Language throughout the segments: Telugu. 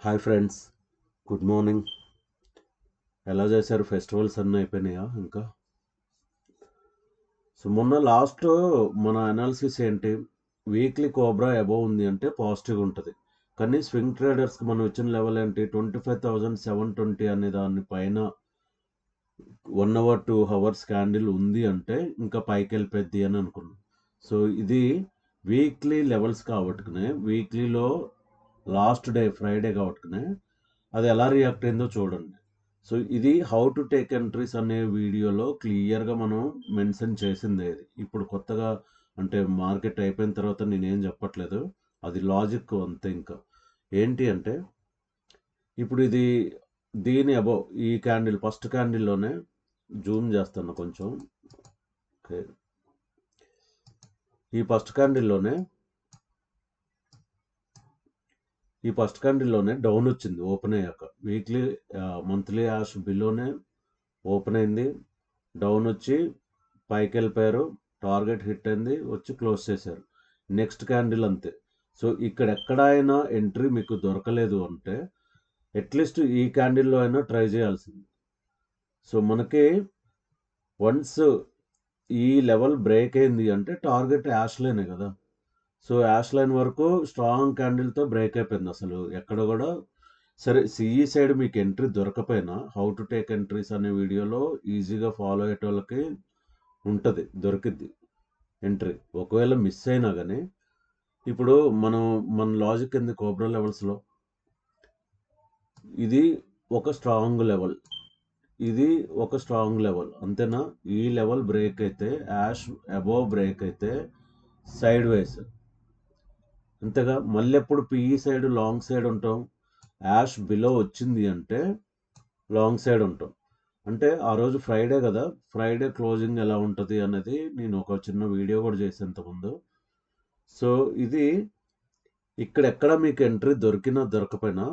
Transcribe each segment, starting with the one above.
Hi friends, good morning. ఎలా చేశారు? ఫెస్టివల్స్ అన్నీ అయిపోయినాయా ఇంకా? సో మొన్న లాస్ట్ మన అనాలిసిస్ ఏంటి? వీక్లీ కోబ్రా అబోవ్ ఉంది అంటే పాజిటివ్ ఉంటుంది. కానీ స్వింగ్ ట్రేడర్స్కి మనం ఇచ్చిన లెవెల్ ఏంటి? 25,720 అనే దాని పైన 1 అవర్ 2 అవర్స్ క్యాండిల్ ఉంది అంటే ఇంకా పైకి వెళ్ళిపోద్ది అని అనుకున్నాం. సో ఇది వీక్లీ లెవెల్స్ కాబట్టుకునే, వీక్లీలో లాస్ట్ డే ఫ్రైడే కాబట్టుకునే అది ఎలా రియాక్ట్ అయిందో చూడండి. సో ఇది హౌ టు టేక్ ఎంట్రీస్ అనే వీడియోలో క్లియర్గా మనం మెన్షన్ చేసిందే. ఇది ఇప్పుడు కొత్తగా అంటే మార్కెట్ అయిపోయిన తర్వాత నేనేం చెప్పట్లేదు, అది లాజిక్ అంతే. ఇంకా ఏంటి అంటే ఇప్పుడు ఇది దీని అబౌవ్ ఈ క్యాండిల్ ఫస్ట్ క్యాండిల్లోనే జూమ్ చేస్తాను కొంచెం. ఓకే, ఈ ఫస్ట్ క్యాండిల్లోనే డౌన్ వచ్చింది ఓపెన్ అయ్యాక. వీక్లీ మంత్లీ యాష్ బిలోనే ఓపెన్ అయింది, డౌన్ వచ్చి పైకి వెళ్ళిపోయారు, టార్గెట్ హిట్ అయింది, వచ్చి క్లోజ్ చేశారు. నెక్స్ట్ క్యాండిల్ అంతే. సో ఇక్కడ ఎక్కడైనా ఎంట్రీ మీకు దొరకలేదు అంటే అట్లీస్ట్ ఈ క్యాండిల్లో అయినా ట్రై చేయాల్సింది. సో మనకి వన్స్ ఈ లెవెల్ బ్రేక్ అయింది అంటే టార్గెట్ యాష్ లైనే కదా. సో యాష్ లైన్ వరకు స్ట్రాంగ్ క్యాండిల్తో బ్రేక్ అయిపోయింది. అసలు ఎక్కడ కూడా సరే సిఈ సైడ్ మీకు ఎంట్రీ దొరకపోయినా హౌ టు టేక్ ఎంట్రీస్ అనే వీడియోలో ఈజీగా ఫాలో అయ్యేటోళ్ళకి ఉంటుంది, దొరికిద్ది ఎంట్రీ. ఒకవేళ మిస్ అయినా కానీ ఇప్పుడు మన లాజిక్ ఏంది? కోబ్రా లెవెల్స్లో ఇది ఒక స్ట్రాంగ్ లెవెల్, ఇది ఒక స్ట్రాంగ్ లెవెల్, అంతేనా? ఈ లెవెల్ బ్రేక్ అయితే, యాష్ అబోవ్ బ్రేక్ అయితే సైడ్ వేస్, అంతేగా. మళ్ళీ ఎప్పుడు పిఈ సైడ్ లాంగ్ సైడ్ ఉంటాం? యాష్ బిలో వచ్చింది అంటే లాంగ్ సైడ్ ఉంటాం. అంటే ఆ రోజు ఫ్రైడే కదా, ఫ్రైడే క్లోజింగ్ ఎలా ఉంటుంది అనేది నేను ఒక చిన్న వీడియో కూడా చేసాను ఇంతకుముందు. సో ఇది ఇక్కడెక్కడ మీకు ఎంట్రీ దొరికినా దొరకపోయినా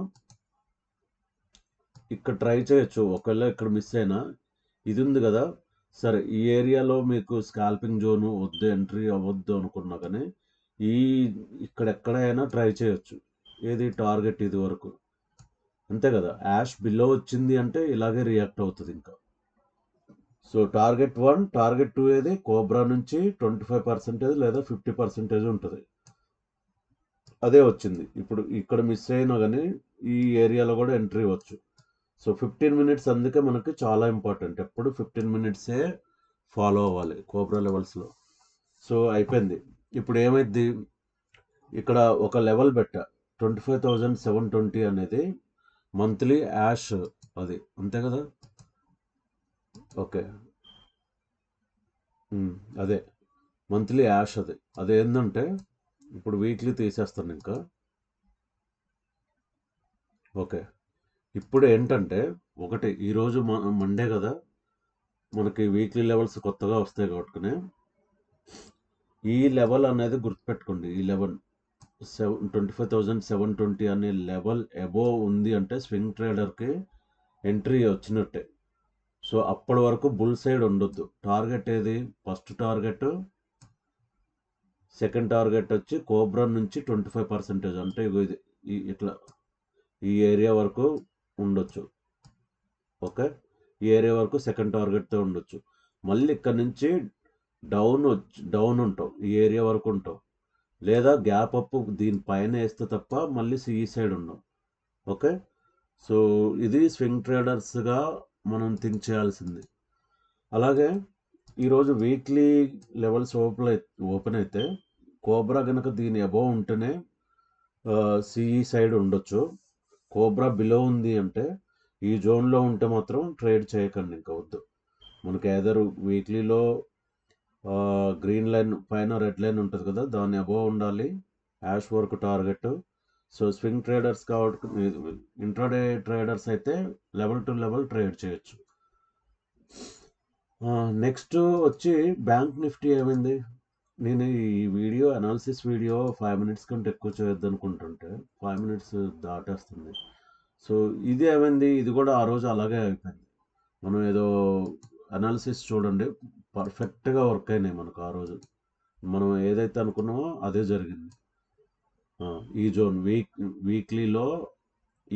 ఇక్కడ ట్రై చేయొచ్చు. ఒకవేళ ఇక్కడ మిస్ అయినా ఇది ఉంది కదా, సరే ఈ ఏరియాలో మీకు స్కాల్పింగ్ జోను వద్దు, ఎంట్రీ అవ్వద్దు అనుకున్నా కానీ ఈ ఇక్కడెక్కడైనా ట్రై చేయొచ్చు. ఏది టార్గెట్ ఇది వరకు, అంతే కదా. యాష్ బిలో వచ్చింది అంటే ఇలాగే రియాక్ట్ అవుతుంది ఇంకా. సో టార్గెట్ 1 టార్గెట్ 2 ఏది? కోబ్రా నుంచి 25% లేదా 50% ఉంటుంది, అదే వచ్చింది. ఇప్పుడు ఇక్కడ మిస్ అయినా కానీ ఈ ఏరియాలో కూడా ఎంట్రీ ఇవ్వచ్చు. సో 15 మినిట్స్ అందుకే మనకి చాలా ఇంపార్టెంట్. ఎప్పుడు 15 మినిట్సే ఫాలో అవ్వాలి కోబ్రా లెవెల్స్లో. సో అయిపోయింది. ఇప్పుడు ఏమైంది? ఇక్కడ ఒక లెవెల్ పెట్టా, 25,720 అనేది మంత్లీ యాష్, అది అంతే కదా. ఓకే, అదే మంత్లీ యాష్. అదేంటంటే ఇప్పుడు వీక్లీ తీసేస్తాను ఇంకా. ఓకే, ఇప్పుడు ఏంటంటే ఒకటి, ఈరోజు మండే కదా, మనకి వీక్లీ లెవెల్స్ కొత్తగా వస్తాయి కాబట్టి ఈ లెవెల్ అనేది గుర్తుపెట్టుకోండి. ఈ లెవెల్ 25,720 అనే లెవెల్ అబోవ్ ఉంది అంటే స్వింగ్ ట్రేడర్కి ఎంట్రీ వచ్చినట్టే. సో అప్పటి వరకు బుల్ సైడ్ ఉండొద్దు. టార్గెట్ ఏది? ఫస్ట్ టార్గెట్, సెకండ్ టార్గెట్ వచ్చి కోబ్రా నుంచి 25%, అంటే ఇగో ఇది ఇట్లా ఈ ఏరియా వరకు ఉండొచ్చు. ఓకే, ఈ ఏరియా వరకు సెకండ్ టార్గెట్తో ఉండొచ్చు. మళ్ళీ ఇక్కడ నుంచి డౌన్ ఉంటాం, ఈ ఏరియా వరకు ఉంటాం, లేదా గ్యాప్ అప్ దీనిపైన వేస్తే తప్ప మళ్ళీ సిఈ సైడ్ ఉన్నాం. ఓకే, సో ఇది స్వింగ్ ట్రేడర్స్గా మనం థింక్ చేయాల్సింది. అలాగే ఈరోజు వీక్లీ లెవెల్స్ ఓపెన్ అయితే కోబ్రా కనుక దీని అబోవ్ ఉంటేనే సిఈ సైడ్ ఉండొచ్చు. కోబ్రా బిలో ఉంది అంటే ఈ జోన్లో ఉంటే మాత్రం ట్రేడ్ చేయకండి, ఇంకా వద్దు. మనకి ఎదరు వీక్లీలో గ్రీన్ లైన్ పైన రెడ్ లైన్ ఉంటుంది కదా, దాన్ని అబోవ్ ఉండాలి యాష్ వరకు టార్గెట్. సో స్వింగ్ ట్రేడర్స్ కాబట్టి, ఇంట్రాడే ట్రేడర్స్ అయితే లెవెల్ టు లెవెల్ ట్రేడ్ చేయొచ్చు. నెక్స్ట్ వచ్చి బ్యాంక్ నిఫ్టీ ఏమైంది? నేను ఈ వీడియో అనాలిసిస్ వీడియో 5 మినిట్స్ కంటే ఎక్కువ చేయొద్దు అనుకుంటుంటే 5 మినిట్స్ దాటేస్తుంది. సో ఇది ఏమైంది? ఇది కూడా ఆ రోజు అలాగే అయిపోయింది. మనం ఏదో అనాలిసిస్ చూడండి, పర్ఫెక్ట్గా వర్క్ అయినాయి మనకు ఆ రోజు. మనం ఏదైతే అనుకున్నామో అదే జరిగింది. ఈ జోన్ వీక్లీలో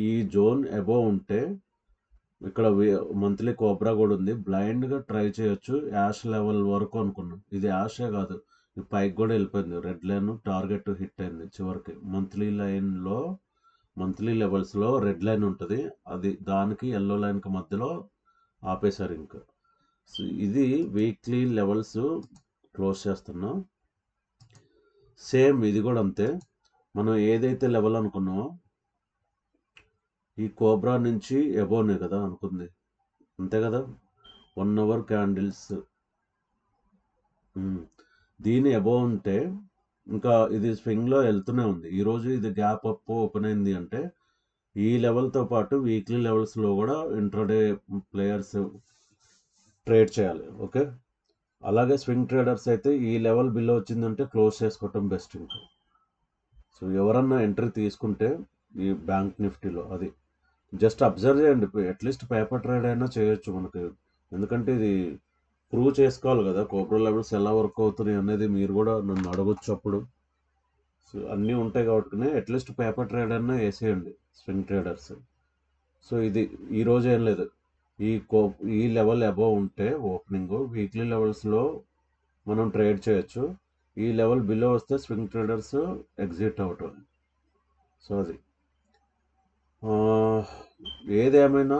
ఈ జోన్ అబోవ్ ఉంటే ఇక్కడ మంత్లీ కోబ్రా కూడా ఉంది, బ్లైండ్గా ట్రై చేయొచ్చు యాష్ లెవెల్ వరకు అనుకున్నాం. ఇది యాషే కాదు, ఈ పైకి కూడా వెళ్ళిపోయింది. రెడ్ లైన్ టార్గెట్ హిట్ అయింది చివరికి. మంత్లీ లెవెల్స్లో రెడ్ లైన్ ఉంటుంది, అది దానికి ఎల్లో లైన్కి మధ్యలో ఆపేశారు ఇంకా. సో ఇది వీక్లీ లెవెల్స్ క్లోజ్ చేస్తున్నాం. సేమ్ ఇది కూడా అంతే, మనం ఏదైతే లెవెల్ అనుకున్నామో ఈ కోబ్రా నుంచి ఎబోనే కదా అనుకుంది, అంతే కదా. 1 అవర్ క్యాండిల్స్ దీని అబోవ్ ఉంటే ఇంకా ఇది స్వింగ్లో వెళ్తూనే ఉంది. ఈరోజు ఇది గ్యాప్ అప్ ఓపెన్ అయింది అంటే ఈ లెవెల్తో పాటు వీక్లీ లెవెల్స్లో కూడా ఇంట్రాడే ప్లేయర్స్ ట్రేడ్ చేయాలి. ఓకే, అలాగే స్వింగ్ ట్రేడర్స్ అయితే ఈ లెవెల్ బిలో వచ్చిందంటే క్లోజ్ చేసుకోవటం బెస్ట్ ఇంకా. సో ఎవరన్నా ఎంట్రీ తీసుకుంటే ఈ బ్యాంక్ నిఫ్టీలో అది జస్ట్ అబ్జర్వ్ చేయండి, అట్లీస్ట్ పేపర్ ట్రేడ్ అయినా చేయొచ్చు మనకి. ఎందుకంటే ఇది ప్రూవ్ చేసుకోవాలి కదా కోబ్రా లెవెల్స్ ఎలా వర్క్ అవుతున్నాయి అనేది. మీరు కూడా నన్ను అడగొచ్చు అప్పుడు. సో అన్నీ ఉంటాయి కాబట్టి అట్లీస్ట్ పేపర్ ట్రేడ్ అయినా వేసేయండి స్వింగ్ ట్రేడర్స్. సో ఇది ఈరోజు ఏం లేదు, ఈ లెవెల్ అబోవ్ ఉంటే ఓపెనింగ్ వీక్లీ లెవెల్స్లో మనం ట్రేడ్ చేయొచ్చు. ఈ లెవెల్ బిలో వస్తే స్వింగ్ ట్రేడర్స్ ఎగ్జిట్ అవటం. సో అది ఏదేమైనా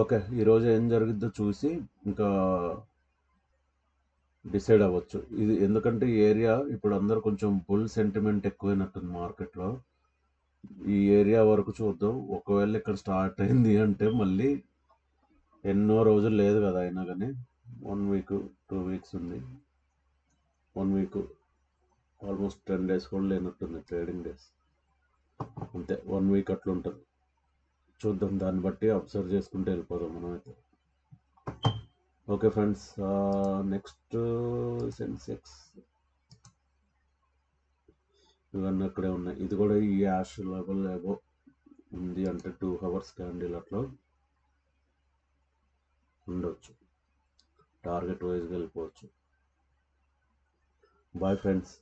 ఓకే, ఈరోజు ఏం జరిగిద్దో చూసి ఇంకా డిసైడ్ అవ్వచ్చు ఇది. ఎందుకంటే ఈ ఏరియా ఇప్పుడు అందరు కొంచెం బుల్ సెంటిమెంట్ ఎక్కువైనట్టుంది మార్కెట్లో. ఈ ఏరియా వరకు చూద్దాం. ఒకవేళ ఇక్కడ స్టార్ట్ అయింది అంటే మళ్ళీ ఎన్నో రోజులు లేదు కదా, అయినా కానీ 1 వీక్ 2 వీక్స్ ఉంది. 1 వీక్ ఆల్మోస్ట్ 10 డేస్ కూడా లేనట్టుంది, ట్రేడింగ్ డేస్ అంతే. 1 వీక్ అట్లా ఉంటుంది. చూద్దాం, దాన్ని బట్టి అబ్జర్వ్ చేసుకుంటూ వెళ్ళిపోదాం మనం అయితే. ఓకే ఫ్రెండ్స్, నెక్స్ట్ సెన్సెక్స్ ఇవన్నీ అక్కడే ఉన్నాయి. ఇది కూడా ఈ యాష్ లెవెల్ ఏవో ఉంది అంటే 2 అవర్స్ క్యాండిల్ అట్లా ఉండొచ్చు, టార్గెట్ వైజ్గా వెళ్ళిపోవచ్చు. Bye friends.